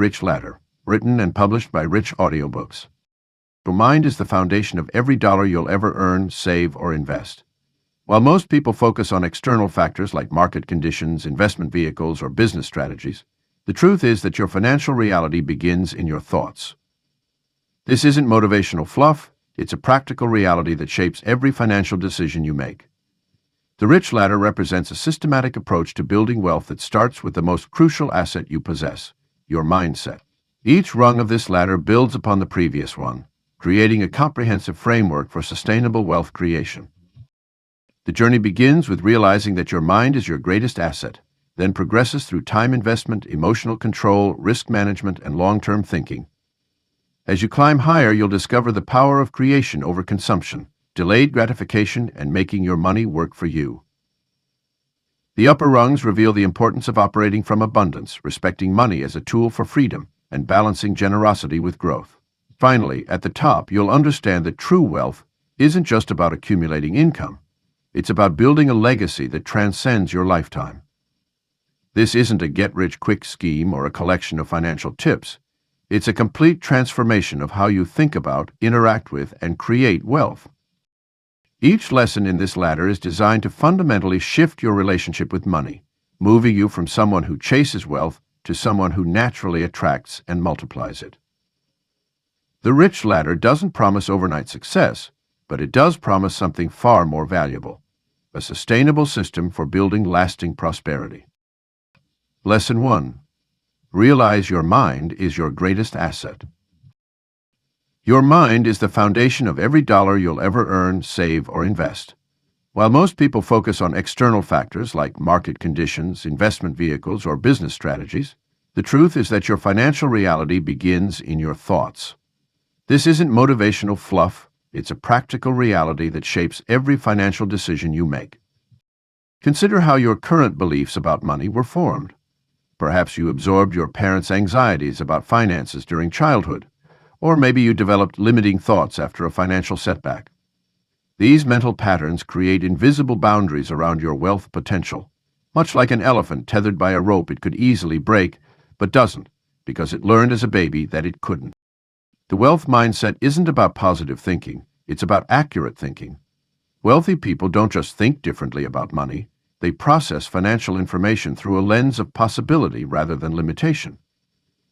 Rich Ladder, written and published by Rich Audiobooks. Your mind is the foundation of every dollar you'll ever earn, save, or invest. While most people focus on external factors like market conditions, investment vehicles, or business strategies, the truth is that your financial reality begins in your thoughts. This isn't motivational fluff, it's a practical reality that shapes every financial decision you make. The Rich Ladder represents a systematic approach to building wealth that starts with the most crucial asset you possess, your mindset. Each rung of this ladder builds upon the previous one, creating a comprehensive framework for sustainable wealth creation. The journey begins with realizing that your mind is your greatest asset, then progresses through time investment, emotional control, risk management, and long-term thinking. As you climb higher, you'll discover the power of creation over consumption, delayed gratification, and making your money work for you. The upper rungs reveal the importance of operating from abundance, respecting money as a tool for freedom, and balancing generosity with growth. Finally, at the top, you'll understand that true wealth isn't just about accumulating income. It's about building a legacy that transcends your lifetime. This isn't a get-rich-quick scheme or a collection of financial tips. It's a complete transformation of how you think about, interact with, and create wealth. Each lesson in this ladder is designed to fundamentally shift your relationship with money, moving you from someone who chases wealth to someone who naturally attracts and multiplies it. The Rich Ladder doesn't promise overnight success, but it does promise something far more valuable: a sustainable system for building lasting prosperity. Lesson 1. Realize your mind is your greatest asset. Your mind is the foundation of every dollar you'll ever earn, save, or invest. While most people focus on external factors like market conditions, investment vehicles, or business strategies, the truth is that your financial reality begins in your thoughts. This isn't motivational fluff, it's a practical reality that shapes every financial decision you make. Consider how your current beliefs about money were formed. Perhaps you absorbed your parents' anxieties about finances during childhood, or maybe you developed limiting thoughts after a financial setback. These mental patterns create invisible boundaries around your wealth potential. Much like an elephant tethered by a rope it could easily break, but doesn't, because it learned as a baby that it couldn't. The wealth mindset isn't about positive thinking, it's about accurate thinking. Wealthy people don't just think differently about money, they process financial information through a lens of possibility rather than limitation.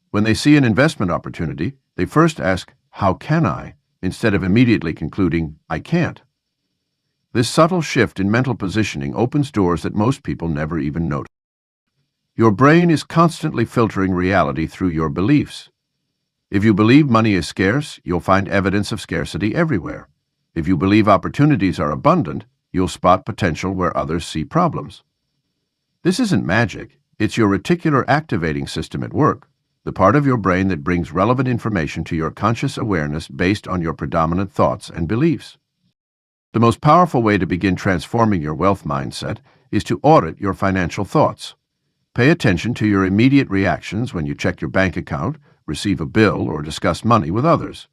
When they see an investment opportunity, they first ask, "How can I?" instead of immediately concluding, "I can't." This subtle shift in mental positioning opens doors that most people never even notice. Your brain is constantly filtering reality through your beliefs. If you believe money is scarce, you'll find evidence of scarcity everywhere. If you believe opportunities are abundant, you'll spot potential where others see problems. This isn't magic, it's your reticular activating system at work, the part of your brain that brings relevant information to your conscious awareness based on your predominant thoughts and beliefs. The most powerful way to begin transforming your wealth mindset is to audit your financial thoughts. Pay attention to your immediate reactions when you check your bank account, receive a bill, or discuss money with others.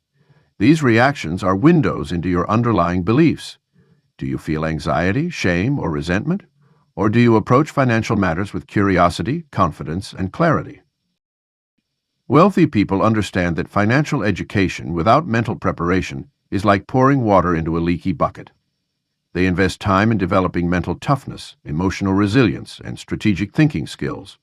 These reactions are windows into your underlying beliefs. Do you feel anxiety, shame, or resentment? Or do you approach financial matters with curiosity, confidence, and clarity? Wealthy people understand that financial education without mental preparation is like pouring water into a leaky bucket. They invest time in developing mental toughness, emotional resilience, and strategic thinking skills.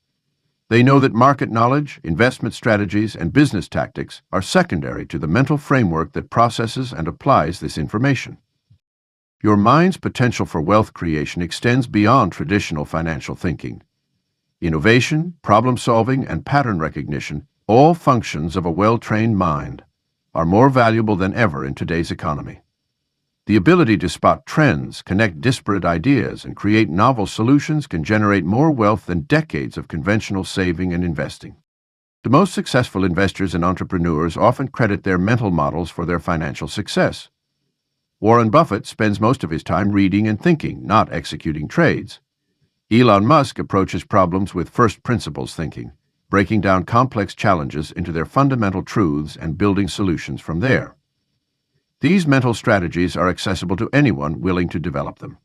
They know that market knowledge, investment strategies, and business tactics are secondary to the mental framework that processes and applies this information. Your mind's potential for wealth creation extends beyond traditional financial thinking. Innovation, problem-solving, and pattern recognition, all functions of a well-trained mind, are more valuable than ever in today's economy. The ability to spot trends, connect disparate ideas, and create novel solutions can generate more wealth than decades of conventional saving and investing. The most successful investors and entrepreneurs often credit their mental models for their financial success. Warren Buffett spends most of his time reading and thinking, not executing trades. Elon Musk approaches problems with first principles thinking, breaking down complex challenges into their fundamental truths and building solutions from there. These mental strategies are accessible to anyone willing to develop them.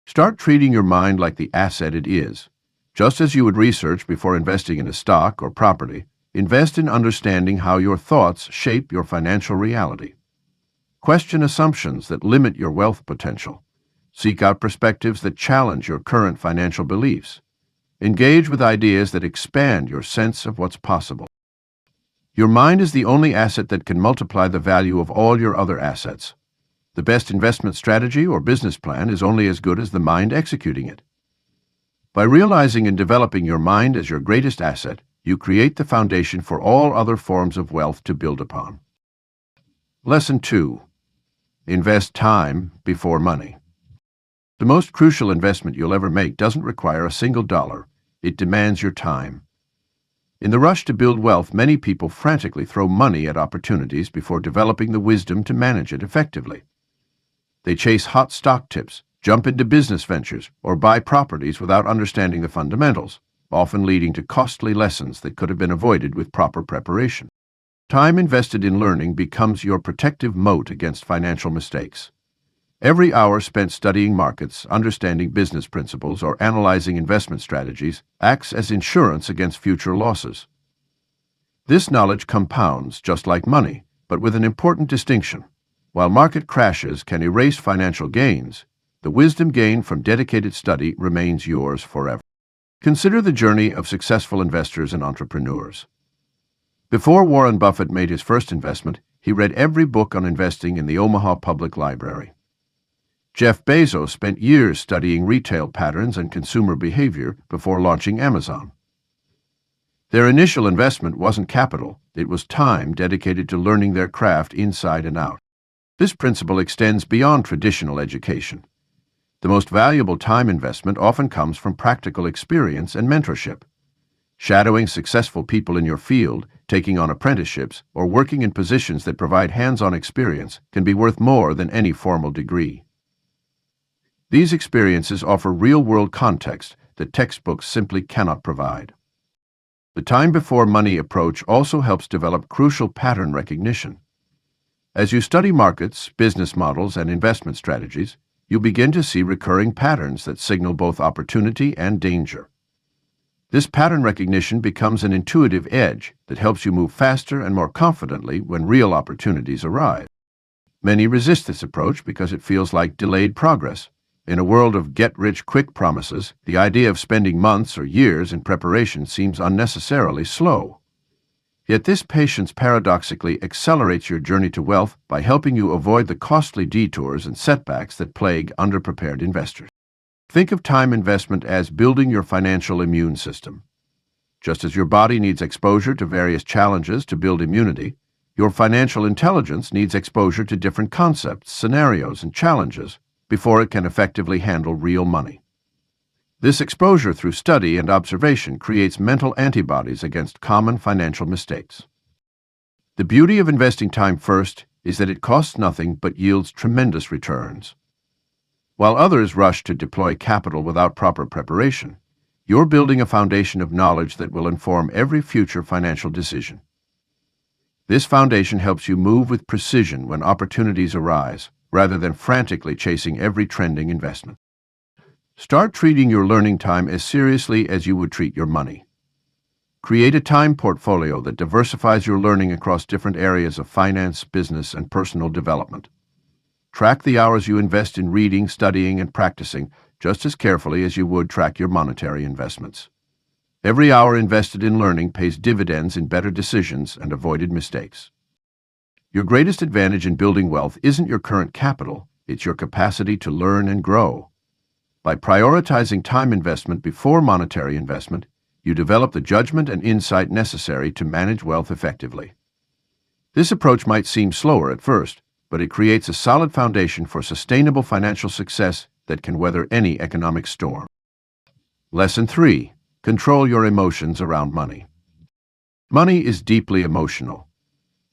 Start treating your mind like the asset it is. Just as you would research before investing in a stock or property, Invest in understanding how your thoughts shape your financial reality. Question assumptions that limit your wealth potential. Seek out perspectives that challenge your current financial beliefs. Engage with ideas that expand your sense of what's possible. Your mind is the only asset that can multiply the value of all your other assets. The best investment strategy or business plan is only as good as the mind executing it. By realizing and developing your mind as your greatest asset, you create the foundation for all other forms of wealth to build upon. Lesson 2. Invest time before money. The most crucial investment you'll ever make doesn't require a single dollar. It demands your time. In the rush to build wealth, many people frantically throw money at opportunities before developing the wisdom to manage it effectively. They chase hot stock tips, jump into business ventures, or buy properties without understanding the fundamentals, often leading to costly lessons that could have been avoided with proper preparation. Time invested in learning becomes your protective moat against financial mistakes. Every hour spent studying markets, understanding business principles, or analyzing investment strategies acts as insurance against future losses. This knowledge compounds just like money, but with an important distinction. While market crashes can erase financial gains, the wisdom gained from dedicated study remains yours forever. Consider the journey of successful investors and entrepreneurs. Before Warren Buffett made his first investment, he read every book on investing in the Omaha Public Library. Jeff Bezos spent years studying retail patterns and consumer behavior before launching Amazon. Their initial investment wasn't capital, it was time dedicated to learning their craft inside and out. This principle extends beyond traditional education. The most valuable time investment often comes from practical experience and mentorship. Shadowing successful people in your field, taking on apprenticeships, or working in positions that provide hands-on experience can be worth more than any formal degree. These experiences offer real-world context that textbooks simply cannot provide. The time before money approach also helps develop crucial pattern recognition. As you study markets, business models, and investment strategies, you begin to see recurring patterns that signal both opportunity and danger. This pattern recognition becomes an intuitive edge that helps you move faster and more confidently when real opportunities arise. Many resist this approach because it feels like delayed progress. In a world of get-rich-quick promises, the idea of spending months or years in preparation seems unnecessarily slow. Yet this patience paradoxically accelerates your journey to wealth by helping you avoid the costly detours and setbacks that plague underprepared investors. Think of time investment as building your financial immune system. Just as your body needs exposure to various challenges to build immunity, your financial intelligence needs exposure to different concepts, scenarios, and challenges before it can effectively handle real money. This exposure through study and observation creates mental antibodies against common financial mistakes. The beauty of investing time first is that it costs nothing but yields tremendous returns. While others rush to deploy capital without proper preparation, you're building a foundation of knowledge that will inform every future financial decision. This foundation helps you move with precision when opportunities arise, rather than frantically chasing every trending investment. Start treating your learning time as seriously as you would treat your money. Create a time portfolio that diversifies your learning across different areas of finance, business, and personal development. Track the hours you invest in reading, studying, and practicing just as carefully as you would track your monetary investments. Every hour invested in learning pays dividends in better decisions and avoided mistakes. Your greatest advantage in building wealth isn't your current capital, it's your capacity to learn and grow. By prioritizing time investment before monetary investment, you develop the judgment and insight necessary to manage wealth effectively. This approach might seem slower at first, but it creates a solid foundation for sustainable financial success that can weather any economic storm. Lesson 3. Control your emotions around money. Money is deeply emotional.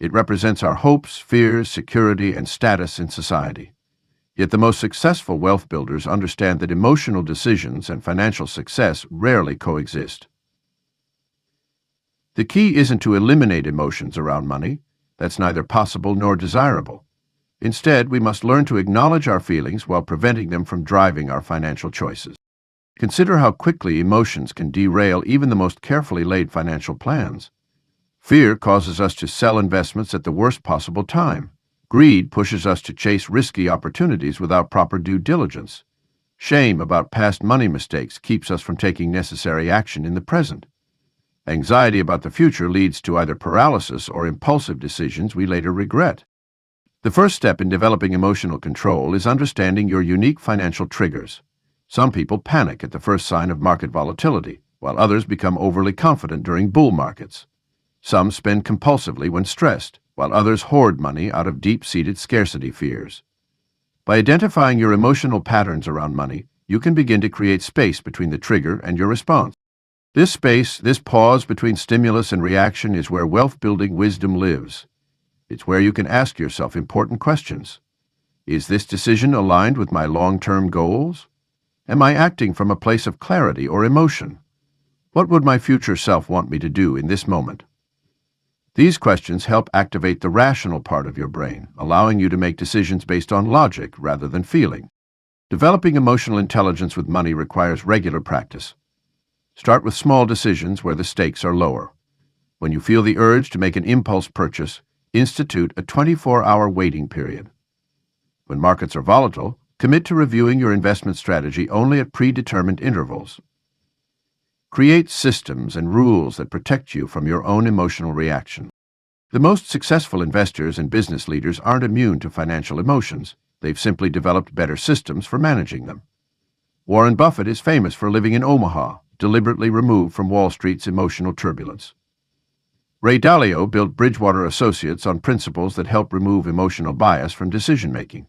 It represents our hopes, fears, security, and status in society. Yet the most successful wealth builders understand that emotional decisions and financial success rarely coexist. The key isn't to eliminate emotions around money. That's neither possible nor desirable. Instead, we must learn to acknowledge our feelings while preventing them from driving our financial choices. Consider how quickly emotions can derail even the most carefully laid financial plans. Fear causes us to sell investments at the worst possible time. Greed pushes us to chase risky opportunities without proper due diligence. Shame about past money mistakes keeps us from taking necessary action in the present. Anxiety about the future leads to either paralysis or impulsive decisions we later regret. The first step in developing emotional control is understanding your unique financial triggers. Some people panic at the first sign of market volatility, while others become overly confident during bull markets. Some spend compulsively when stressed, while others hoard money out of deep-seated scarcity fears. By identifying your emotional patterns around money, you can begin to create space between the trigger and your response. This space, this pause between stimulus and reaction, is where wealth-building wisdom lives. It's where you can ask yourself important questions. Is this decision aligned with my long-term goals? Am I acting from a place of clarity or emotion? What would my future self want me to do in this moment? These questions help activate the rational part of your brain, allowing you to make decisions based on logic rather than feeling. Developing emotional intelligence with money requires regular practice. Start with small decisions where the stakes are lower. When you feel the urge to make an impulse purchase, institute a 24-hour waiting period. When markets are volatile, commit to reviewing your investment strategy only at predetermined intervals. Create systems and rules that protect you from your own emotional reaction. The most successful investors and business leaders aren't immune to financial emotions. They've simply developed better systems for managing them. Warren Buffett is famous for living in Omaha, deliberately removed from Wall Street's emotional turbulence. Ray Dalio built Bridgewater Associates on principles that help remove emotional bias from decision-making.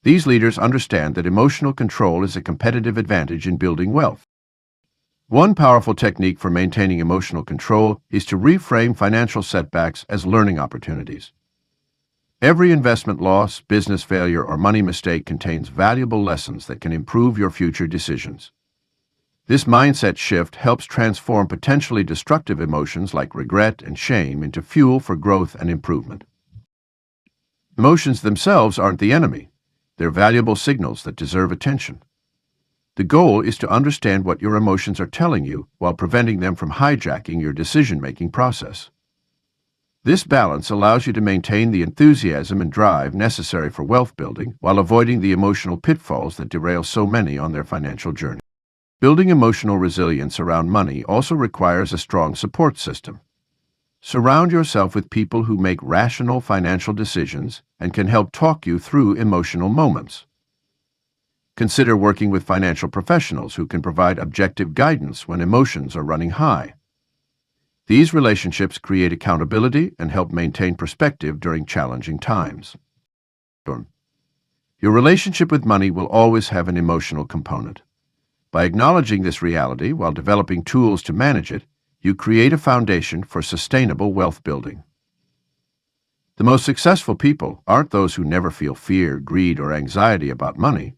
These leaders understand that emotional control is a competitive advantage in building wealth. One powerful technique for maintaining emotional control is to reframe financial setbacks as learning opportunities. Every investment loss, business failure, or money mistake contains valuable lessons that can improve your future decisions. This mindset shift helps transform potentially destructive emotions like regret and shame into fuel for growth and improvement. Emotions themselves aren't the enemy. They're valuable signals that deserve attention. The goal is to understand what your emotions are telling you while preventing them from hijacking your decision-making process. This balance allows you to maintain the enthusiasm and drive necessary for wealth building while avoiding the emotional pitfalls that derail so many on their financial journey. Building emotional resilience around money also requires a strong support system. Surround yourself with people who make rational financial decisions and can help talk you through emotional moments. Consider working with financial professionals who can provide objective guidance when emotions are running high. These relationships create accountability and help maintain perspective during challenging times. Your relationship with money will always have an emotional component. By acknowledging this reality while developing tools to manage it, you create a foundation for sustainable wealth building. The most successful people aren't those who never feel fear, greed, or anxiety about money.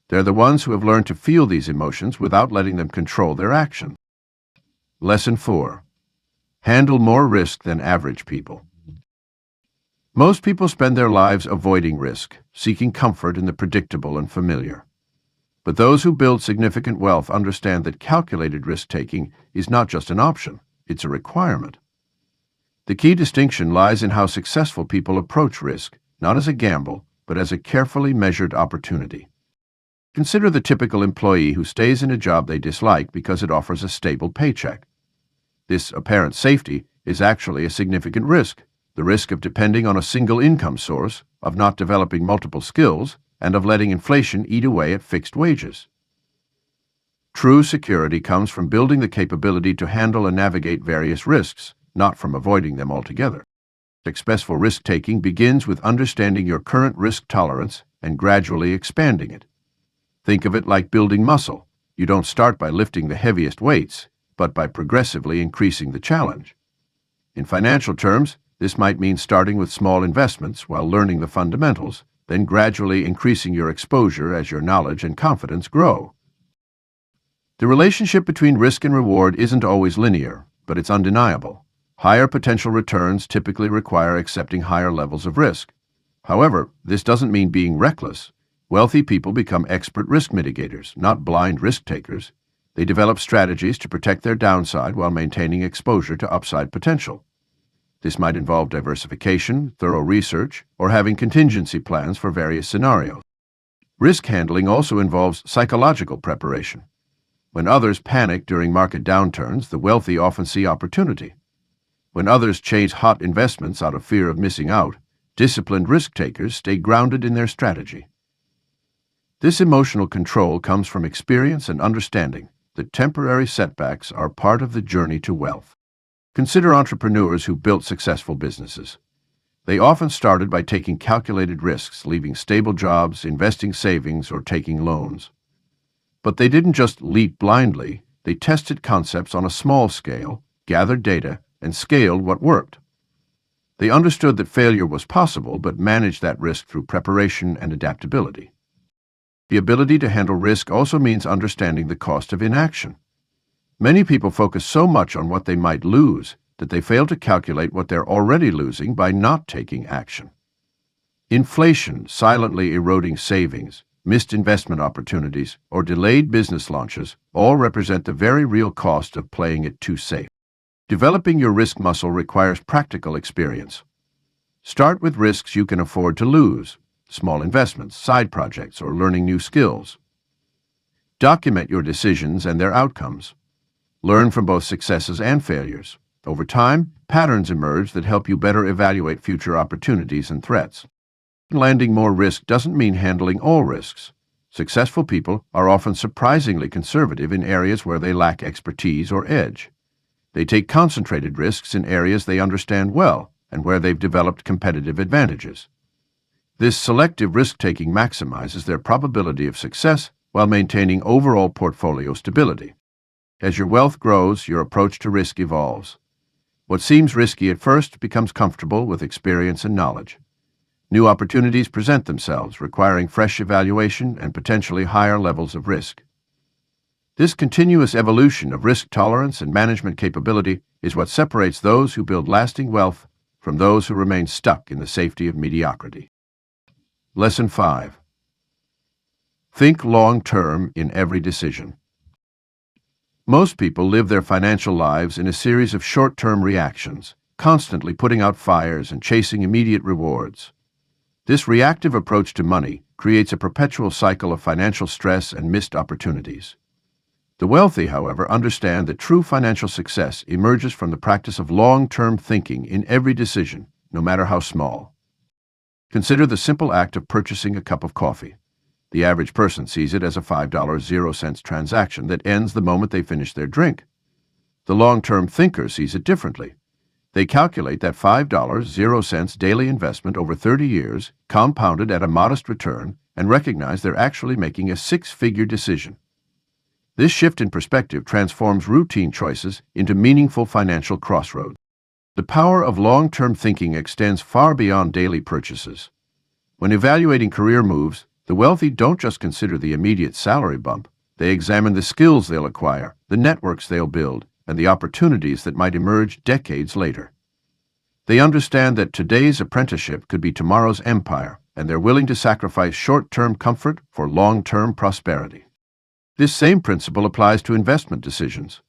They're the ones who have learned to feel these emotions without letting them control their actions. Lesson 4. Handle more risk than average people. Most people spend their lives avoiding risk, seeking comfort in the predictable and familiar. But those who build significant wealth understand that calculated risk-taking is not just an option, it's a requirement. The key distinction lies in how successful people approach risk, not as a gamble, but as a carefully measured opportunity. Consider the typical employee who stays in a job they dislike because it offers a stable paycheck. This apparent safety is actually a significant risk, the risk of depending on a single income source, of not developing multiple skills, and of letting inflation eat away at fixed wages. True security comes from building the capability to handle and navigate various risks, not from avoiding them altogether. Successful risk-taking begins with understanding your current risk tolerance and gradually expanding it. Think of it like building muscle. You don't start by lifting the heaviest weights, but by progressively increasing the challenge. In financial terms, this might mean starting with small investments while learning the fundamentals, then gradually increasing your exposure as your knowledge and confidence grow. The relationship between risk and reward isn't always linear, but it's undeniable. Higher potential returns typically require accepting higher levels of risk. However, this doesn't mean being reckless. Wealthy people become expert risk mitigators, not blind risk takers. They develop strategies to protect their downside while maintaining exposure to upside potential. This might involve diversification, thorough research, or having contingency plans for various scenarios. Risk handling also involves psychological preparation. When others panic during market downturns, the wealthy often see opportunity. When others chase hot investments out of fear of missing out, disciplined risk-takers stay grounded in their strategy. This emotional control comes from experience and understanding that temporary setbacks are part of the journey to wealth. Consider entrepreneurs who built successful businesses. They often started by taking calculated risks, leaving stable jobs, investing savings, or taking loans. But they didn't just leap blindly. They tested concepts on a small scale, gathered data, and scaled what worked. They understood that failure was possible, but managed that risk through preparation and adaptability. The ability to handle risk also means understanding the cost of inaction. Many people focus so much on what they might lose that they fail to calculate what they're already losing by not taking action. Inflation silently eroding savings, missed investment opportunities, or delayed business launches all represent the very real cost of playing it too safe. Developing your risk muscle requires practical experience. Start with risks you can afford to lose, small investments, side projects, or learning new skills. Document your decisions and their outcomes. Learn from both successes and failures. Over time, patterns emerge that help you better evaluate future opportunities and threats. Landing more risk doesn't mean handling all risks. Successful people are often surprisingly conservative in areas where they lack expertise or edge. They take concentrated risks in areas they understand well and where they've developed competitive advantages. This selective risk-taking maximizes their probability of success while maintaining overall portfolio stability. As your wealth grows, your approach to risk evolves. What seems risky at first becomes comfortable with experience and knowledge. New opportunities present themselves, requiring fresh evaluation and potentially higher levels of risk. This continuous evolution of risk tolerance and management capability is what separates those who build lasting wealth from those who remain stuck in the safety of mediocrity. Lesson 5. Think long-term in every decision. Most people live their financial lives in a series of short-term reactions, constantly putting out fires and chasing immediate rewards. This reactive approach to money creates a perpetual cycle of financial stress and missed opportunities. The wealthy, however, understand that true financial success emerges from the practice of long-term thinking in every decision, no matter how small. Consider the simple act of purchasing a cup of coffee. The average person sees it as a $5.00 transaction that ends the moment they finish their drink. The long-term thinker sees it differently. They calculate that $5.00 daily investment over 30 years, compounded at a modest return, and recognize they're actually making a six-figure decision. This shift in perspective transforms routine choices into meaningful financial crossroads. The power of long-term thinking extends far beyond daily purchases. When evaluating career moves, the wealthy don't just consider the immediate salary bump. They examine the skills they'll acquire, the networks they'll build, and the opportunities that might emerge decades later. They understand that today's apprenticeship could be tomorrow's empire, and they're willing to sacrifice short-term comfort for long-term prosperity. This same principle applies to investment decisions.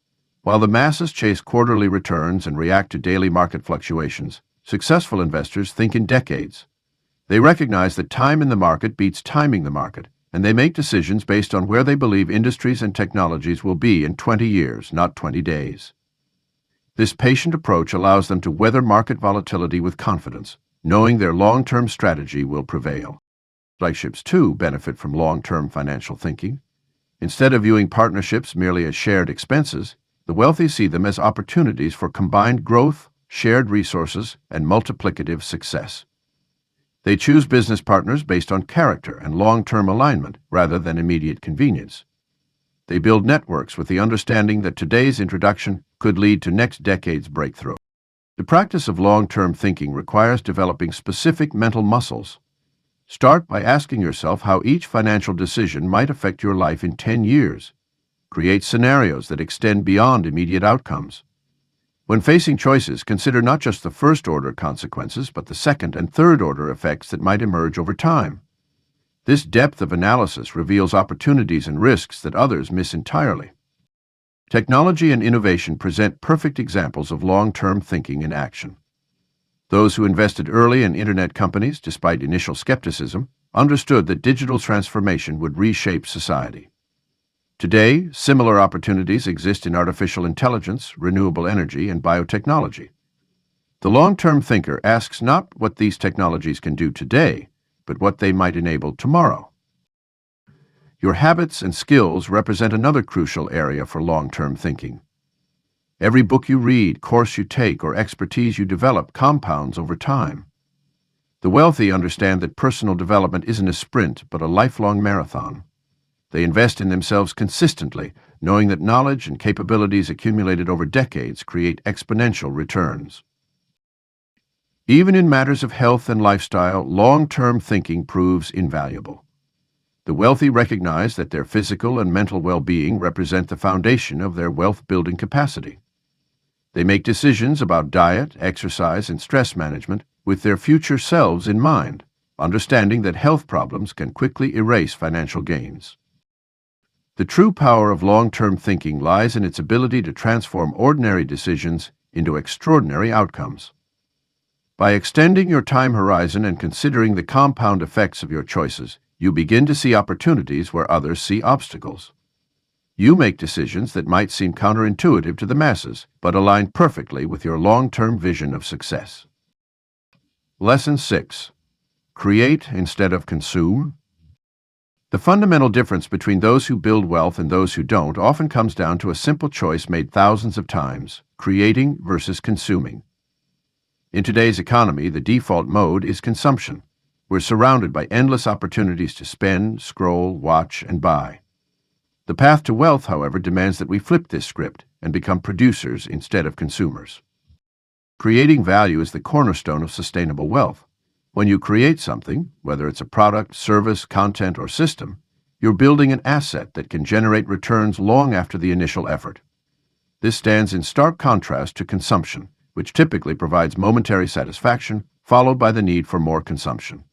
While the masses chase quarterly returns and react to daily market fluctuations, successful investors think in decades. They recognize that time in the market beats timing the market, and they make decisions based on where they believe industries and technologies will be in 20 years, not 20 days. This patient approach allows them to weather market volatility with confidence, knowing their long-term strategy will prevail. Relationships, too, benefit from long-term financial thinking. Instead of viewing partnerships merely as shared expenses, the wealthy see them as opportunities for combined growth, shared resources, and multiplicative success. They choose business partners based on character and long-term alignment rather than immediate convenience. They build networks with the understanding that today's introduction could lead to next decade's breakthrough. The practice of long-term thinking requires developing specific mental muscles. Start by asking yourself how each financial decision might affect your life in 10 years. Create scenarios that extend beyond immediate outcomes. When facing choices, consider not just the first-order consequences, but the second and third-order effects that might emerge over time. This depth of analysis reveals opportunities and risks that others miss entirely. Technology and innovation present perfect examples of long-term thinking in action. Those who invested early in internet companies, despite initial skepticism, understood that digital transformation would reshape society. Today, similar opportunities exist in artificial intelligence, renewable energy, and biotechnology. The long-term thinker asks not what these technologies can do today, but what they might enable tomorrow. Your habits and skills represent another crucial area for long-term thinking. Every book you read, course you take, or expertise you develop compounds over time. The wealthy understand that personal development isn't a sprint, but a lifelong marathon. They invest in themselves consistently, knowing that knowledge and capabilities accumulated over decades create exponential returns. Even in matters of health and lifestyle, long-term thinking proves invaluable. The wealthy recognize that their physical and mental well-being represent the foundation of their wealth-building capacity. They make decisions about diet, exercise, and stress management with their future selves in mind, understanding that health problems can quickly erase financial gains. The true power of long-term thinking lies in its ability to transform ordinary decisions into extraordinary outcomes. By extending your time horizon and considering the compound effects of your choices, you begin to see opportunities where others see obstacles. You make decisions that might seem counterintuitive to the masses, but align perfectly with your long-term vision of success. Lesson 6. Create instead of consume. The fundamental difference between those who build wealth and those who don't often comes down to a simple choice made thousands of times: creating versus consuming. In today's economy, the default mode is consumption. We're surrounded by endless opportunities to spend, scroll, watch, and buy. The path to wealth, however, demands that we flip this script and become producers instead of consumers. Creating value is the cornerstone of sustainable wealth. When you create something, whether it's a product, service, content, or system, you're building an asset that can generate returns long after the initial effort. This stands in stark contrast to consumption, which typically provides momentary satisfaction, followed by the need for more consumption.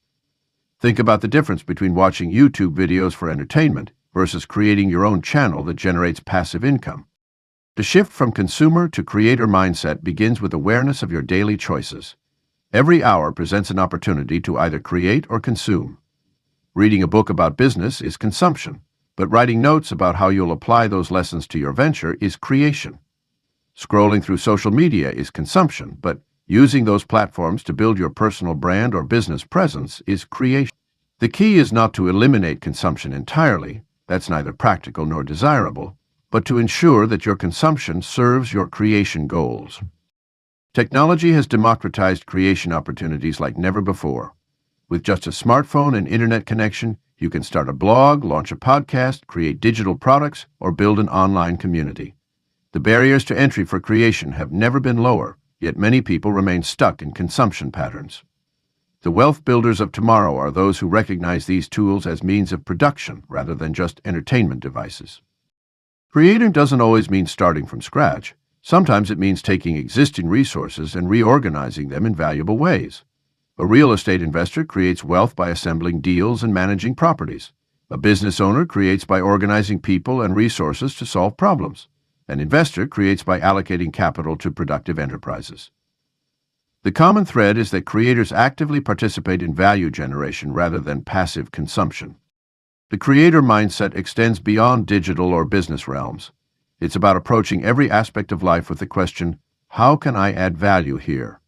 Think about the difference between watching YouTube videos for entertainment versus creating your own channel that generates passive income. The shift from consumer to creator mindset begins with awareness of your daily choices. Every hour presents an opportunity to either create or consume. Reading a book about business is consumption, but writing notes about how you'll apply those lessons to your venture is creation. Scrolling through social media is consumption, but using those platforms to build your personal brand or business presence is creation. The key is not to eliminate consumption entirely, that's neither practical nor desirable, but to ensure that your consumption serves your creation goals. Technology has democratized creation opportunities like never before. With just a smartphone and internet connection, you can start a blog, launch a podcast, create digital products, or build an online community. The barriers to entry for creation have never been lower, yet many people remain stuck in consumption patterns. The wealth builders of tomorrow are those who recognize these tools as means of production rather than just entertainment devices. Creating doesn't always mean starting from scratch. Sometimes it means taking existing resources and reorganizing them in valuable ways. A real estate investor creates wealth by assembling deals and managing properties. A business owner creates by organizing people and resources to solve problems. An investor creates by allocating capital to productive enterprises. The common thread is that creators actively participate in value generation rather than passive consumption. The creator mindset extends beyond digital or business realms. It's about approaching every aspect of life with the question, how can I add value here?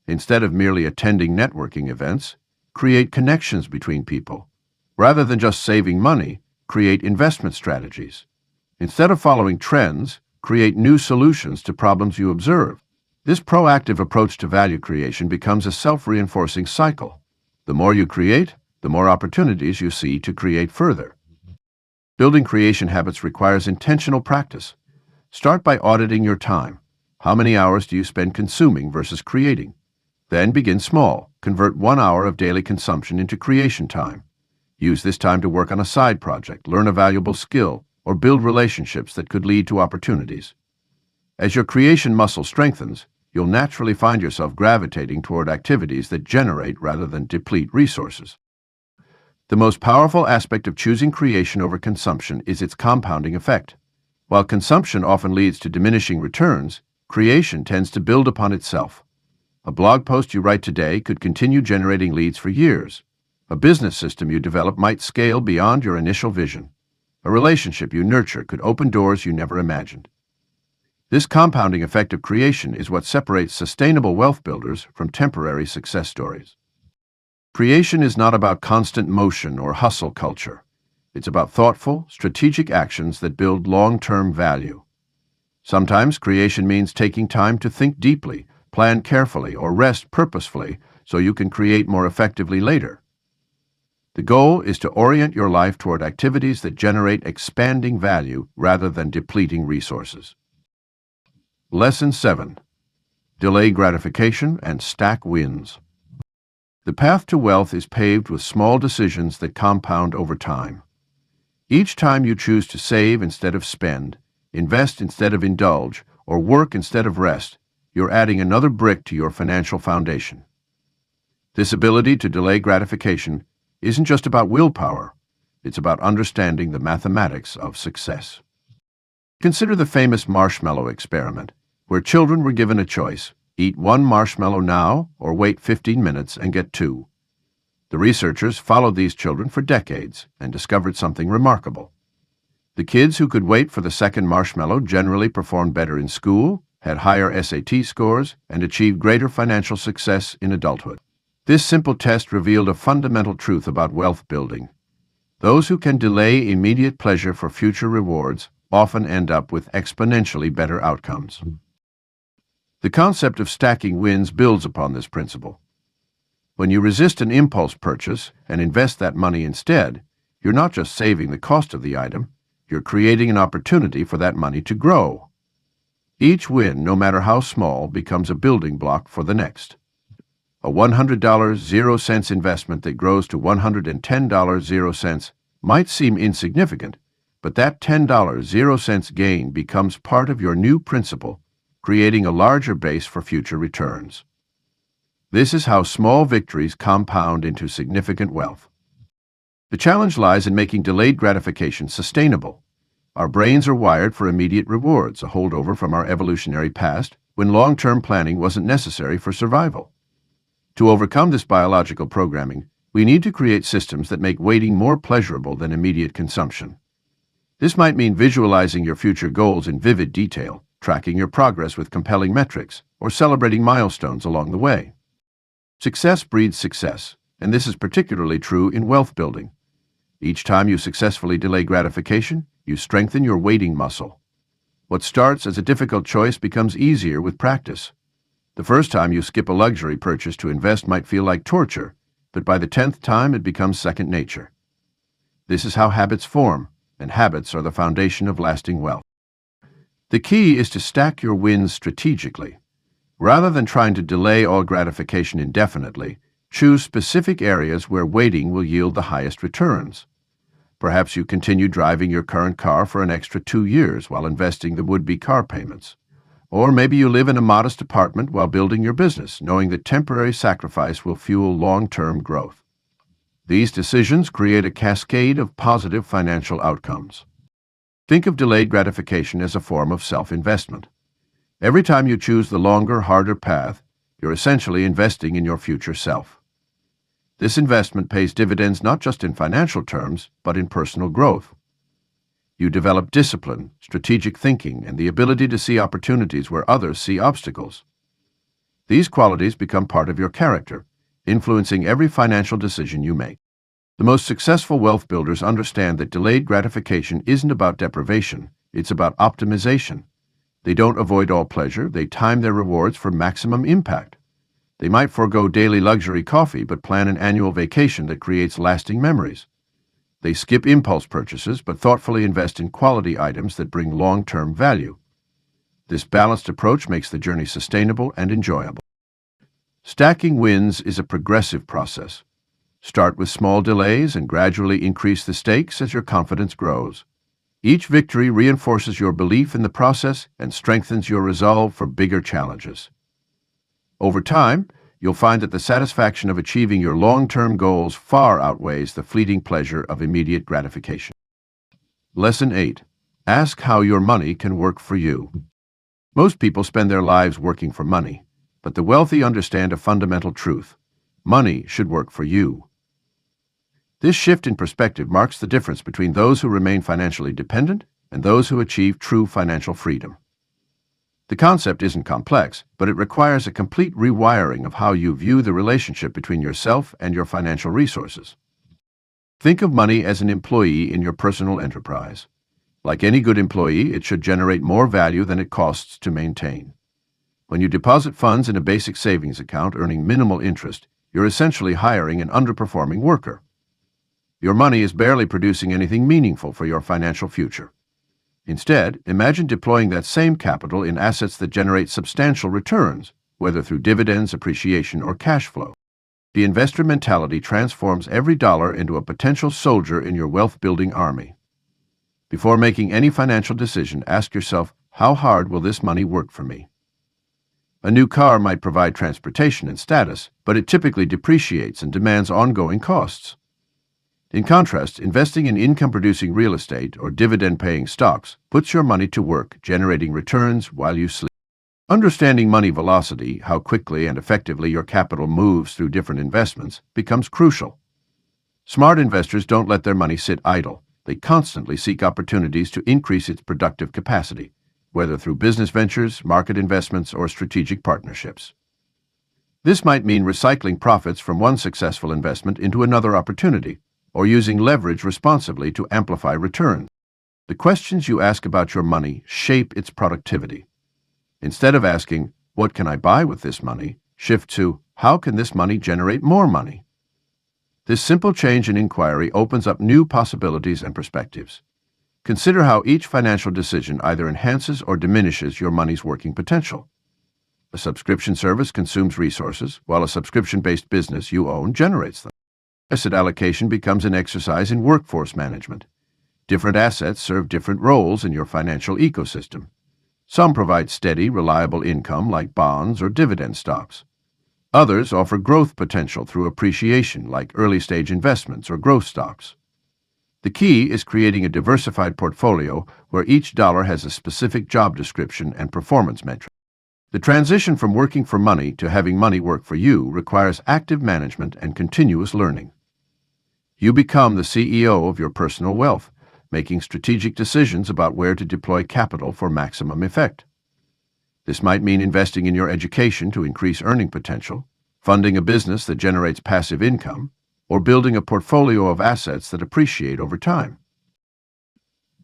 Instead of merely attending networking events, create connections between people. Rather than just saving money, create investment strategies. Instead of following trends, create new solutions to problems you observe. This proactive approach to value creation becomes a self-reinforcing cycle. The more you create, the more opportunities you see to create further. Building creation habits requires intentional practice. Start by auditing your time. How many hours do you spend consuming versus creating? Then begin small. Convert 1 hour of daily consumption into creation time. Use this time to work on a side project, learn a valuable skill, or build relationships that could lead to opportunities. As your creation muscle strengthens, you'll naturally find yourself gravitating toward activities that generate rather than deplete resources. The most powerful aspect of choosing creation over consumption is its compounding effect. While consumption often leads to diminishing returns, creation tends to build upon itself. A blog post you write today could continue generating leads for years. A business system you develop might scale beyond your initial vision. A relationship you nurture could open doors you never imagined. This compounding effect of creation is what separates sustainable wealth builders from temporary success stories. Creation is not about constant motion or hustle culture. It's about thoughtful, strategic actions that build long-term value. Sometimes creation means taking time to think deeply, plan carefully, or rest purposefully so you can create more effectively later. The goal is to orient your life toward activities that generate expanding value rather than depleting resources. Lesson 7. Delay gratification and stack wins. The path to wealth is paved with small decisions that compound over time. Each time you choose to save instead of spend, invest instead of indulge, or work instead of rest, you're adding another brick to your financial foundation. This ability to delay gratification isn't just about willpower, it's about understanding the mathematics of success. Consider the famous marshmallow experiment, where children were given a choice: eat one marshmallow now or wait 15 minutes and get two. The researchers followed these children for decades and discovered something remarkable. The kids who could wait for the second marshmallow generally performed better in school, had higher SAT scores, and achieved greater financial success in adulthood. This simple test revealed a fundamental truth about wealth building. Those who can delay immediate pleasure for future rewards often end up with exponentially better outcomes. The concept of stacking wins builds upon this principle. When you resist an impulse purchase and invest that money instead, you're not just saving the cost of the item, you're creating an opportunity for that money to grow. Each win, no matter how small, becomes a building block for the next. A $100 0 cents investment that grows to $110 0 cents might seem insignificant, but that $10 0 cents gain becomes part of your new principal, creating a larger base for future returns. This is how small victories compound into significant wealth. The challenge lies in making delayed gratification sustainable. Our brains are wired for immediate rewards, a holdover from our evolutionary past, when long-term planning wasn't necessary for survival. To overcome this biological programming, we need to create systems that make waiting more pleasurable than immediate consumption. This might mean visualizing your future goals in vivid detail, tracking your progress with compelling metrics, or celebrating milestones along the way. Success breeds success, and this is particularly true in wealth building. Each time you successfully delay gratification, you strengthen your waiting muscle. What starts as a difficult choice becomes easier with practice. The first time you skip a luxury purchase to invest might feel like torture, but by the 10th time it becomes second nature. This is how habits form, and habits are the foundation of lasting wealth. The key is to stack your wins strategically. Rather than trying to delay all gratification indefinitely, choose specific areas where waiting will yield the highest returns. Perhaps you continue driving your current car for an extra 2 years while investing the would-be car payments. Or maybe you live in a modest apartment while building your business, knowing that temporary sacrifice will fuel long-term growth. These decisions create a cascade of positive financial outcomes. Think of delayed gratification as a form of self-investment. Every time you choose the longer, harder path, you're essentially investing in your future self. This investment pays dividends not just in financial terms, but in personal growth. You develop discipline, strategic thinking, and the ability to see opportunities where others see obstacles. These qualities become part of your character, influencing every financial decision you make. The most successful wealth builders understand that delayed gratification isn't about deprivation, it's about optimization. They don't avoid all pleasure, they time their rewards for maximum impact. They might forego daily luxury coffee but plan an annual vacation that creates lasting memories. They skip impulse purchases but thoughtfully invest in quality items that bring long-term value. This balanced approach makes the journey sustainable and enjoyable. Stacking wins is a progressive process. Start with small delays and gradually increase the stakes as your confidence grows. Each victory reinforces your belief in the process and strengthens your resolve for bigger challenges. Over time, you'll find that the satisfaction of achieving your long-term goals far outweighs the fleeting pleasure of immediate gratification. Lesson 8. Ask how your money can work for you. Most people spend their lives working for money, but the wealthy understand a fundamental truth. Money should work for you. This shift in perspective marks the difference between those who remain financially dependent and those who achieve true financial freedom. The concept isn't complex, but it requires a complete rewiring of how you view the relationship between yourself and your financial resources. Think of money as an employee in your personal enterprise. Like any good employee, it should generate more value than it costs to maintain. When you deposit funds in a basic savings account earning minimal interest, you're essentially hiring an underperforming worker. Your money is barely producing anything meaningful for your financial future. Instead, imagine deploying that same capital in assets that generate substantial returns, whether through dividends, appreciation, or cash flow. The investor mentality transforms every dollar into a potential soldier in your wealth-building army. Before making any financial decision, ask yourself, how hard will this money work for me? A new car might provide transportation and status, but it typically depreciates and demands ongoing costs. In contrast, investing in income-producing real estate or dividend-paying stocks puts your money to work, generating returns while you sleep. Understanding money velocity, how quickly and effectively your capital moves through different investments, becomes crucial. Smart investors don't let their money sit idle. They constantly seek opportunities to increase its productive capacity, whether through business ventures, market investments, or strategic partnerships. This might mean recycling profits from one successful investment into another opportunity, or using leverage responsibly to amplify returns. The questions you ask about your money shape its productivity. Instead of asking, what can I buy with this money, shift to, how can this money generate more money? This simple change in inquiry opens up new possibilities and perspectives. Consider how each financial decision either enhances or diminishes your money's working potential. A subscription service consumes resources, while a subscription-based business you own generates them. Asset allocation becomes an exercise in workforce management. Different assets serve different roles in your financial ecosystem. Some provide steady, reliable income like bonds or dividend stocks. Others offer growth potential through appreciation like early-stage investments or growth stocks. The key is creating a diversified portfolio where each dollar has a specific job description and performance metric. The transition from working for money to having money work for you requires active management and continuous learning. You become the CEO of your personal wealth, making strategic decisions about where to deploy capital for maximum effect. This might mean investing in your education to increase earning potential, funding a business that generates passive income, or building a portfolio of assets that appreciate over time.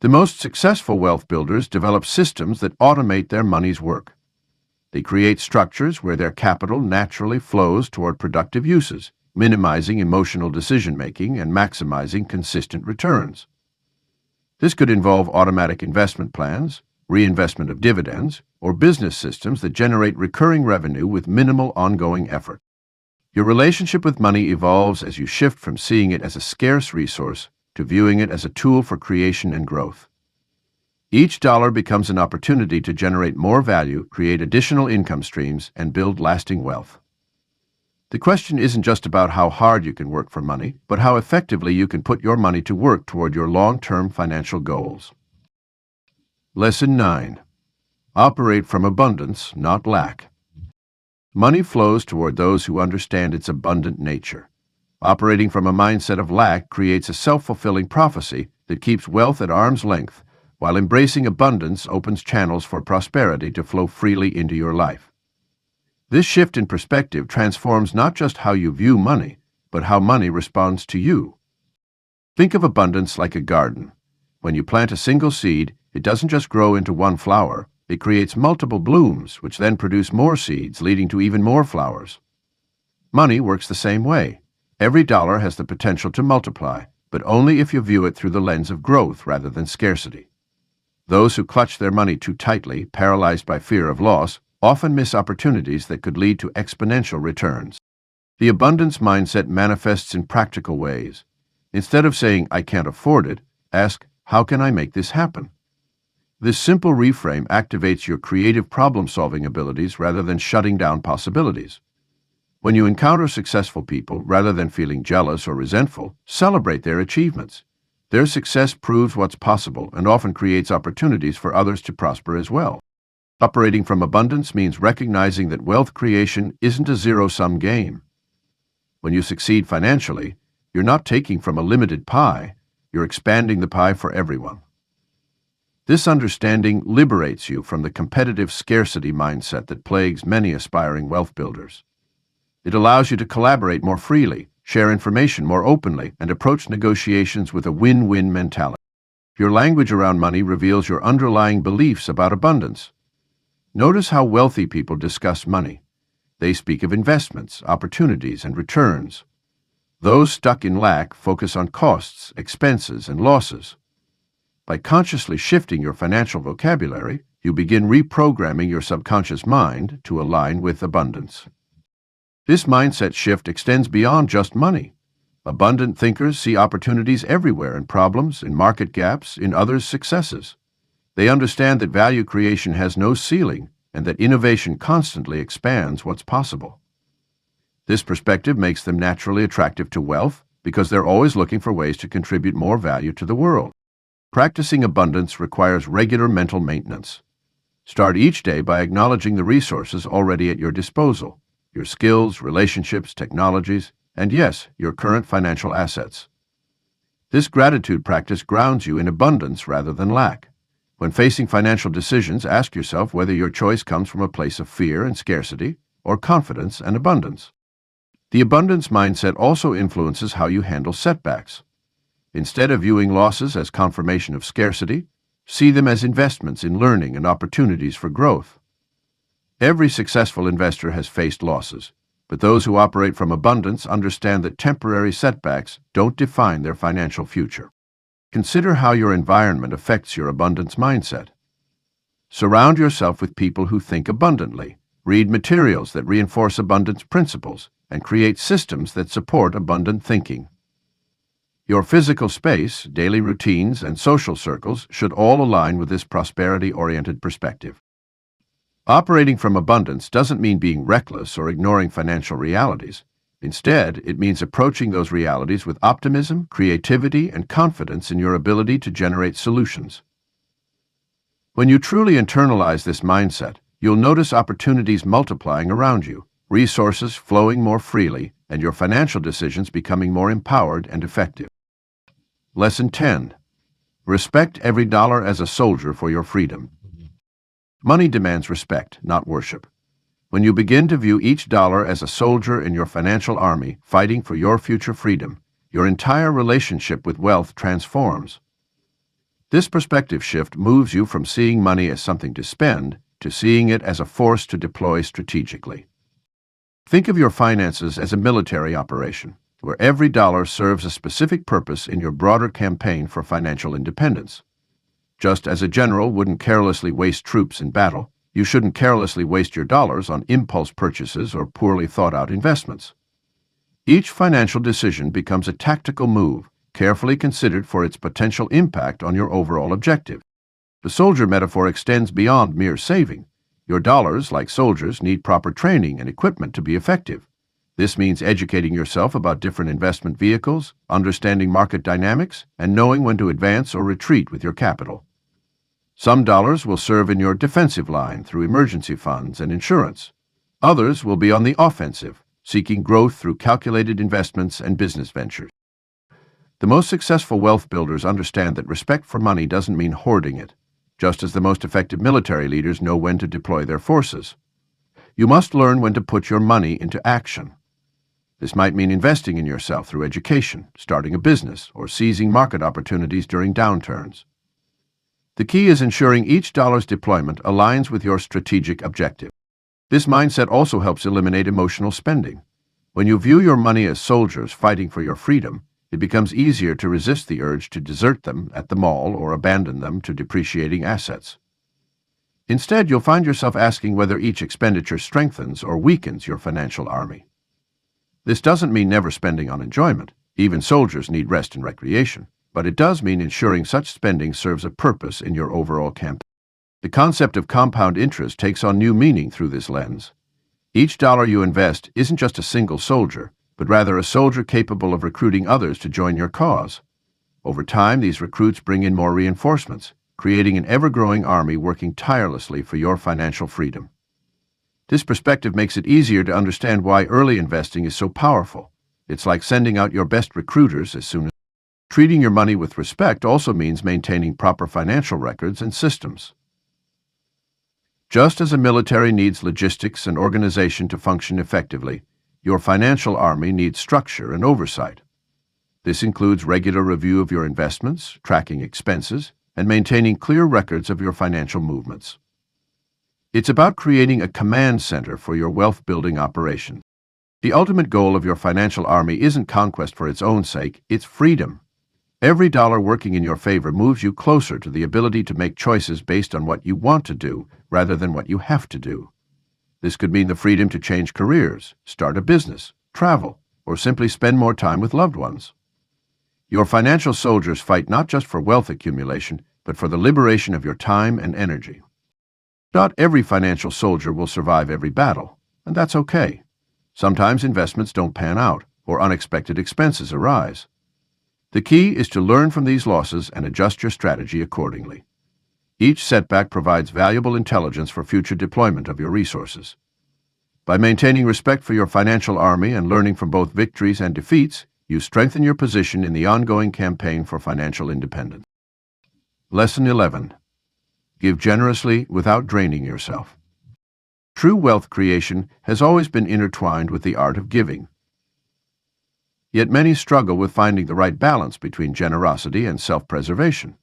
The most successful wealth builders develop systems that automate their money's work. They create structures where their capital naturally flows toward productive uses, minimizing emotional decision-making and maximizing consistent returns. This could involve automatic investment plans, reinvestment of dividends, or business systems that generate recurring revenue with minimal ongoing effort. Your relationship with money evolves as you shift from seeing it as a scarce resource to viewing it as a tool for creation and growth. Each dollar becomes an opportunity to generate more value, create additional income streams, and build lasting wealth. The question isn't just about how hard you can work for money, but how effectively you can put your money to work toward your long-term financial goals. Lesson 9. Operate from abundance, not lack. Money flows toward those who understand its abundant nature. Operating from a mindset of lack creates a self-fulfilling prophecy that keeps wealth at arm's length, while embracing abundance opens channels for prosperity to flow freely into your life. This shift in perspective transforms not just how you view money, but how money responds to you. Think of abundance like a garden. When you plant a single seed, it doesn't just grow into one flower. It creates multiple blooms, which then produce more seeds, leading to even more flowers. Money works the same way. Every dollar has the potential to multiply, but only if you view it through the lens of growth rather than scarcity. Those who clutch their money too tightly, paralyzed by fear of loss, often miss opportunities that could lead to exponential returns. The abundance mindset manifests in practical ways. Instead of saying, "I can't afford it," ask, "How can I make this happen?" This simple reframe activates your creative problem-solving abilities rather than shutting down possibilities. When you encounter successful people, rather than feeling jealous or resentful, celebrate their achievements. Their success proves what's possible and often creates opportunities for others to prosper as well. Operating from abundance means recognizing that wealth creation isn't a zero-sum game. When you succeed financially, you're not taking from a limited pie, you're expanding the pie for everyone. This understanding liberates you from the competitive scarcity mindset that plagues many aspiring wealth builders. It allows you to collaborate more freely, share information more openly, and approach negotiations with a win-win mentality. Your language around money reveals your underlying beliefs about abundance. Notice how wealthy people discuss money. They speak of investments, opportunities, and returns. Those stuck in lack focus on costs, expenses, and losses. By consciously shifting your financial vocabulary, you begin reprogramming your subconscious mind to align with abundance. This mindset shift extends beyond just money. Abundant thinkers see opportunities everywhere in problems, in market gaps, in others' successes. They understand that value creation has no ceiling and that innovation constantly expands what's possible. This perspective makes them naturally attractive to wealth because they're always looking for ways to contribute more value to the world. Practicing abundance requires regular mental maintenance. Start each day by acknowledging the resources already at your disposal, your skills, relationships, technologies, and yes, your current financial assets. This gratitude practice grounds you in abundance rather than lack. When facing financial decisions, ask yourself whether your choice comes from a place of fear and scarcity or confidence and abundance. The abundance mindset also influences how you handle setbacks. Instead of viewing losses as confirmation of scarcity, see them as investments in learning and opportunities for growth. Every successful investor has faced losses, but those who operate from abundance understand that temporary setbacks don't define their financial future. Consider how your environment affects your abundance mindset. Surround yourself with people who think abundantly, read materials that reinforce abundance principles, and create systems that support abundant thinking. Your physical space, daily routines, and social circles should all align with this prosperity-oriented perspective. Operating from abundance doesn't mean being reckless or ignoring financial realities. Instead, it means approaching those realities with optimism, creativity, and confidence in your ability to generate solutions. When you truly internalize this mindset, you'll notice opportunities multiplying around you, resources flowing more freely, and your financial decisions becoming more empowered and effective. Lesson 10. Respect every dollar as a soldier for your freedom. Money demands respect, not worship. When you begin to view each dollar as a soldier in your financial army fighting for your future freedom, your entire relationship with wealth transforms. This perspective shift moves you from seeing money as something to spend to seeing it as a force to deploy strategically. Think of your finances as a military operation, where every dollar serves a specific purpose in your broader campaign for financial independence. Just as a general wouldn't carelessly waste troops in battle, you shouldn't carelessly waste your dollars on impulse purchases or poorly thought-out investments. Each financial decision becomes a tactical move, carefully considered for its potential impact on your overall objective. The soldier metaphor extends beyond mere saving. Your dollars, like soldiers, need proper training and equipment to be effective. This means educating yourself about different investment vehicles, understanding market dynamics, and knowing when to advance or retreat with your capital. Some dollars will serve in your defensive line through emergency funds and insurance. Others will be on the offensive, seeking growth through calculated investments and business ventures. The most successful wealth builders understand that respect for money doesn't mean hoarding it, just as the most effective military leaders know when to deploy their forces. You must learn when to put your money into action. This might mean investing in yourself through education, starting a business, or seizing market opportunities during downturns. The key is ensuring each dollar's deployment aligns with your strategic objective. This mindset also helps eliminate emotional spending. When you view your money as soldiers fighting for your freedom, it becomes easier to resist the urge to desert them at the mall or abandon them to depreciating assets. Instead, you'll find yourself asking whether each expenditure strengthens or weakens your financial army. This doesn't mean never spending on enjoyment. Even soldiers need rest and recreation. But it does mean ensuring such spending serves a purpose in your overall campaign. The concept of compound interest takes on new meaning through this lens. Each dollar you invest isn't just a single soldier, but rather a soldier capable of recruiting others to join your cause. Over time, these recruits bring in more reinforcements, creating an ever-growing army working tirelessly for your financial freedom. This perspective makes it easier to understand why early investing is so powerful. It's like sending out your best recruiters as soon as. Treating your money with respect also means maintaining proper financial records and systems. Just as a military needs logistics and organization to function effectively, your financial army needs structure and oversight. This includes regular review of your investments, tracking expenses, and maintaining clear records of your financial movements. It's about creating a command center for your wealth-building operation. The ultimate goal of your financial army isn't conquest for its own sake, it's freedom. Every dollar working in your favor moves you closer to the ability to make choices based on what you want to do rather than what you have to do. This could mean the freedom to change careers, start a business, travel, or simply spend more time with loved ones. Your financial soldiers fight not just for wealth accumulation, but for the liberation of your time and energy. Not every financial soldier will survive every battle, and that's okay. Sometimes investments don't pan out, or unexpected expenses arise. The key is to learn from these losses and adjust your strategy accordingly. Each setback provides valuable intelligence for future deployment of your resources. By maintaining respect for your financial army and learning from both victories and defeats, you strengthen your position in the ongoing campaign for financial independence. Lesson 11. Give generously without draining yourself. True wealth creation has always been intertwined with the art of giving. Yet many struggle with finding the right balance between generosity and self-preservation.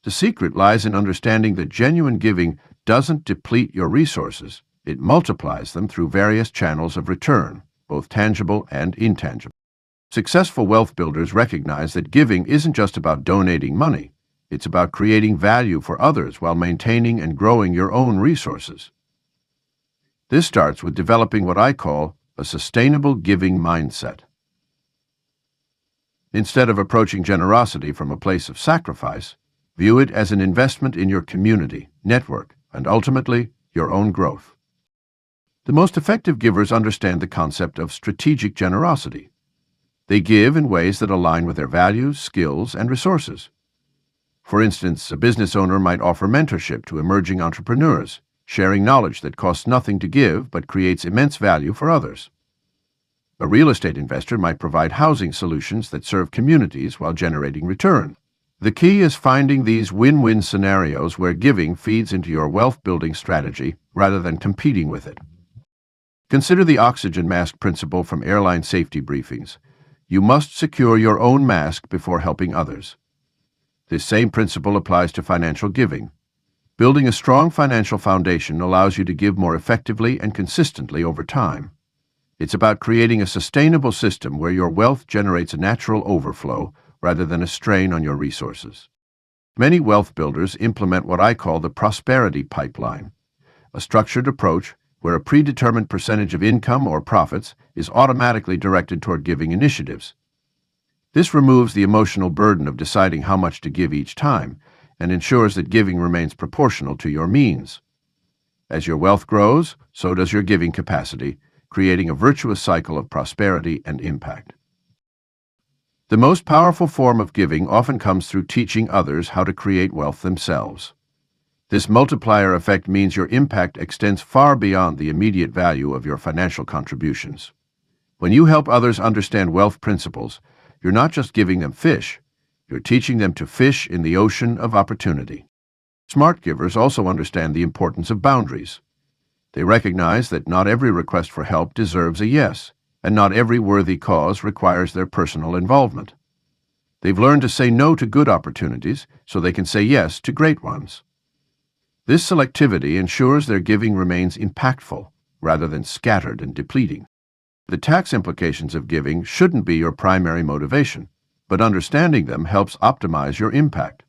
The secret lies in understanding that genuine giving doesn't deplete your resources, it multiplies them through various channels of return, both tangible and intangible. Successful wealth builders recognize that giving isn't just about donating money, it's about creating value for others while maintaining and growing your own resources. This starts with developing what I call a sustainable giving mindset. Instead of approaching generosity from a place of sacrifice, view it as an investment in your community, network, and ultimately, your own growth. The most effective givers understand the concept of strategic generosity. They give in ways that align with their values, skills, and resources. For instance, a business owner might offer mentorship to emerging entrepreneurs, sharing knowledge that costs nothing to give but creates immense value for others. A real estate investor might provide housing solutions that serve communities while generating return. The key is finding these win-win scenarios where giving feeds into your wealth-building strategy rather than competing with it. Consider the oxygen mask principle from airline safety briefings. You must secure your own mask before helping others. This same principle applies to financial giving. Building a strong financial foundation allows you to give more effectively and consistently over time. It's about creating a sustainable system where your wealth generates a natural overflow rather than a strain on your resources. Many wealth builders implement what I call the prosperity pipeline, a structured approach where a predetermined percentage of income or profits is automatically directed toward giving initiatives. This removes the emotional burden of deciding how much to give each time and ensures that giving remains proportional to your means. As your wealth grows, so does your giving capacity, creating a virtuous cycle of prosperity and impact. The most powerful form of giving often comes through teaching others how to create wealth themselves. This multiplier effect means your impact extends far beyond the immediate value of your financial contributions. When you help others understand wealth principles, you're not just giving them fish, you're teaching them to fish in the ocean of opportunity. Smart givers also understand the importance of boundaries. They recognize that not every request for help deserves a yes, and not every worthy cause requires their personal involvement. They've learned to say no to good opportunities so they can say yes to great ones. This selectivity ensures their giving remains impactful rather than scattered and depleting. The tax implications of giving shouldn't be your primary motivation, but understanding them helps optimize your impact.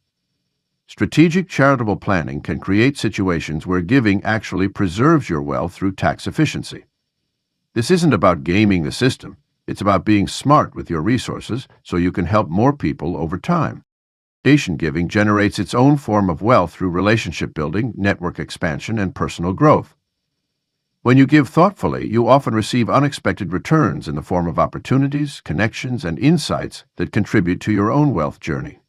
Strategic charitable planning can create situations where giving actually preserves your wealth through tax efficiency. This isn't about gaming the system, it's about being smart with your resources so you can help more people over time. Foundation giving generates its own form of wealth through relationship building, network expansion, and personal growth. When you give thoughtfully, you often receive unexpected returns in the form of opportunities, connections, and insights that contribute to your own wealth journey.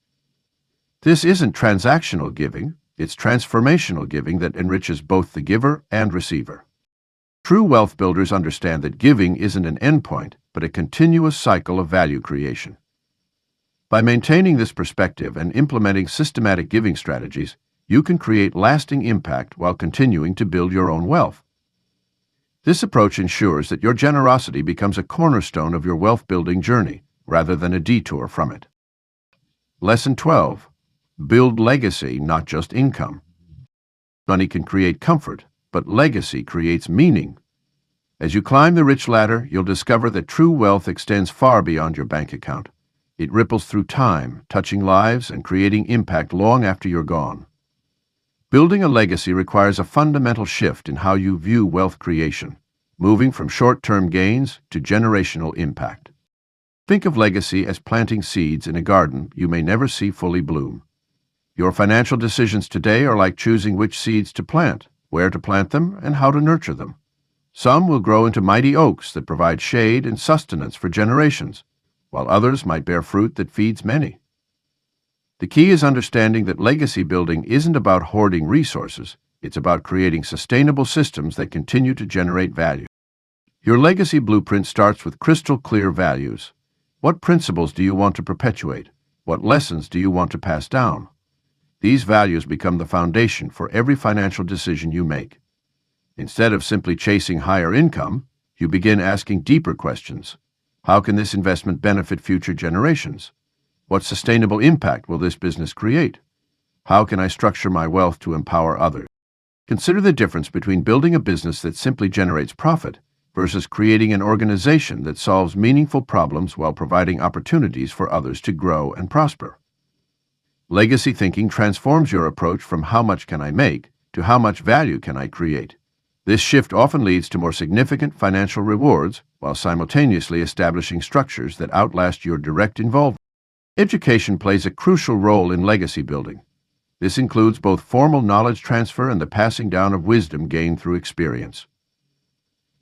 This isn't transactional giving, it's transformational giving that enriches both the giver and receiver. True wealth builders understand that giving isn't an endpoint, but a continuous cycle of value creation. By maintaining this perspective and implementing systematic giving strategies, you can create lasting impact while continuing to build your own wealth. This approach ensures that your generosity becomes a cornerstone of your wealth-building journey, rather than a detour from it. Lesson 12. Build legacy, not just income. Money can create comfort, but legacy creates meaning. As you climb the rich ladder, you'll discover that true wealth extends far beyond your bank account. It ripples through time, touching lives and creating impact long after you're gone. Building a legacy requires a fundamental shift in how you view wealth creation, moving from short-term gains to generational impact. Think of legacy as planting seeds in a garden you may never see fully bloom. Your financial decisions today are like choosing which seeds to plant, where to plant them, and how to nurture them. Some will grow into mighty oaks that provide shade and sustenance for generations, while others might bear fruit that feeds many. The key is understanding that legacy building isn't about hoarding resources, it's about creating sustainable systems that continue to generate value. Your legacy blueprint starts with crystal clear values. What principles do you want to perpetuate? What lessons do you want to pass down? These values become the foundation for every financial decision you make. Instead of simply chasing higher income, you begin asking deeper questions. How can this investment benefit future generations? What sustainable impact will this business create? How can I structure my wealth to empower others? Consider the difference between building a business that simply generates profit versus creating an organization that solves meaningful problems while providing opportunities for others to grow and prosper. Legacy thinking transforms your approach from how much can I make to how much value can I create. This shift often leads to more significant financial rewards while simultaneously establishing structures that outlast your direct involvement. Education plays a crucial role in legacy building. This includes both formal knowledge transfer and the passing down of wisdom gained through experience.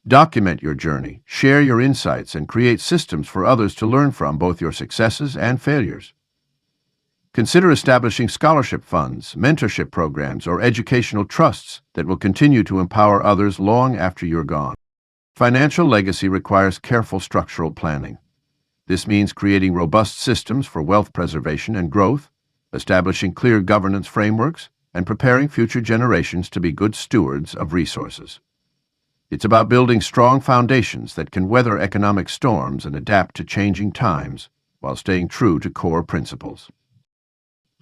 Document your journey, share your insights, and create systems for others to learn from both your successes and failures. Consider establishing scholarship funds, mentorship programs, or educational trusts that will continue to empower others long after you're gone. Financial legacy requires careful structural planning. This means creating robust systems for wealth preservation and growth, establishing clear governance frameworks, and preparing future generations to be good stewards of resources. It's about building strong foundations that can weather economic storms and adapt to changing times while staying true to core principles.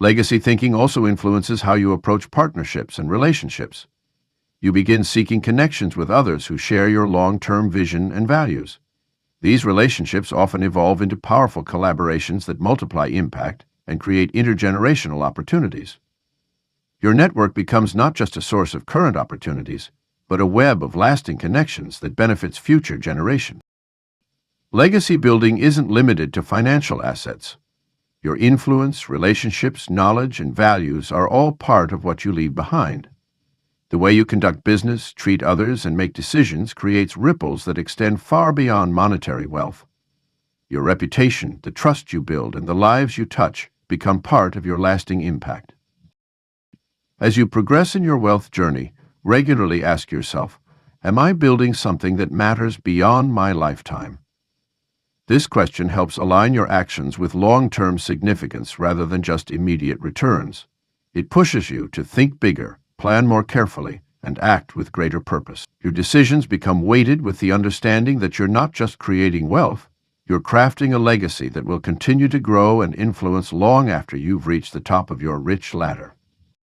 Legacy thinking also influences how you approach partnerships and relationships. You begin seeking connections with others who share your long-term vision and values. These relationships often evolve into powerful collaborations that multiply impact and create intergenerational opportunities. Your network becomes not just a source of current opportunities, but a web of lasting connections that benefits future generations. Legacy building isn't limited to financial assets. Your influence, relationships, knowledge, and values are all part of what you leave behind. The way you conduct business, treat others, and make decisions creates ripples that extend far beyond monetary wealth. Your reputation, the trust you build, and the lives you touch become part of your lasting impact. As you progress in your wealth journey, regularly ask yourself, am I building something that matters beyond my lifetime? This question helps align your actions with long-term significance rather than just immediate returns. It pushes you to think bigger, plan more carefully, and act with greater purpose. Your decisions become weighted with the understanding that you're not just creating wealth, you're crafting a legacy that will continue to grow and influence long after you've reached the top of your rich ladder.